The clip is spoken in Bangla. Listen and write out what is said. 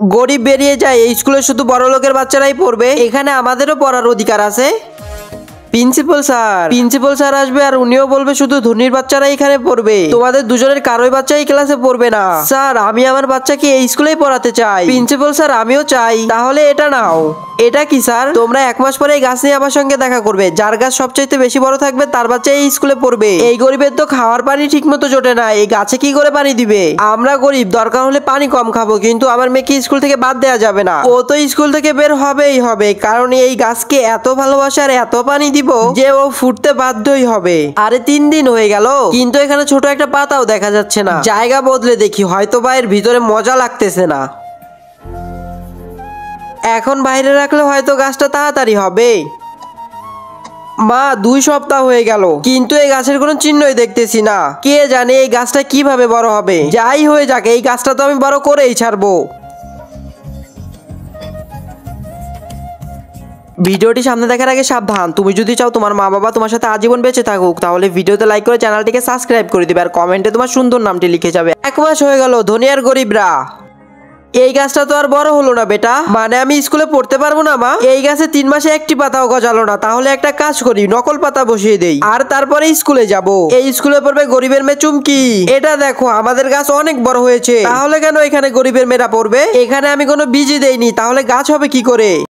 গরিব বেরিয়ে যায়, এই স্কুলে শুধু বড় লোকের বাচ্চারাই পড়বে, এখানে আমাদেরও পড়ার অধিকার আছে। প্রিন্সিপাল স্যার আসবে আর উনিও বলবে শুধু ধনীর বাচ্চারাই এখানে পড়বে, তোমাদের দুজনের কারোই বাচ্চা এই ক্লাসে পড়বে না। স্যার আমি আমার বাচ্চাকে এই স্কুলেই পড়াতে চাই। প্রিন্সিপাল স্যার আমিও চাই। তাহলে এটা নাও। এটা কি স্যার? তোমরা 1 মাস পরে এই গাছ নিয়ে আমার সঙ্গে দেখা করবে, যার গাছ সবচাইতে বেশি বড় থাকবে তার বাচ্চা এই স্কুলে পড়বে। এই গরিবের তো খাওয়ার পানি ঠিক মতো জোটে না, এই গাছে কি করে পানি দিবে? আমরা গরিব, দরকার হলে পানি কম খাবো, কিন্তু আমার মেয়েকে স্কুল থেকে বাদ দেওয়া যাবে না। ও তো স্কুল থেকে বের হবেই হবে, কারণ এই গাছকে এত ভালোবাসে আর এত পানি দিব যে ও ফুটতে বাধ্যই হবে। আরে 3 দিন হয়ে গেল, কিন্তু এখানে ছোট একটা পাতাও দেখা যাচ্ছে না। জায়গা বদলে দেখি, হয়তো বা এর ভিতরে মজা লাগতেছে না। এখন বাইরে রাখলে হয়তো গাছটা তাড়াতাড়ি হবে। মা 2 সপ্তাহ হয়ে গেল, কিন্তু এই গাছের কোনো চিহ্নই দেখতেছি না। কে জানে এই গাছটা কিভাবে বড় হবে। যাই হয়ে যাক, এই গাছটা তো আমি বড় করেই ছাড়বো। ভিডিওটি সামনে দেখার আগে সাবধান, তুমি যদি চাও তোমার মা বাবা তোমার সাথে আজীবন বেঁচে থাকুক, তাহলে ভিডিওতে লাইক করে চ্যানেলটিকে সাবস্ক্রাইব করে দিবে আর কমেন্টে তোমার সুন্দর নামটি লিখে যাবে। 1 মাস হয়ে গেল, ধনী আর গরিবরা। এই গাছটা তো আর বড় হলো না বেটা, মানে আমি স্কুলে পড়তে পারবো না মা? এই গাছে 3 মাসে একটি পাতাও গজালো না, তাহলে একটা কাজ করি, নকল পাতা বসিয়ে দেই আর তারপরে স্কুলে যাব। এই স্কুলে পড়বে গরিবের মেয়ে চুমকি। এটা দেখো আমাদের গাছ অনেক বড় হয়েছে, তাহলে কেন এখানে গরিবের মেয়েরা পড়বে? এখানে আমি কোনো বীজই দেইনি, তাহলে গাছ হবে কি করে?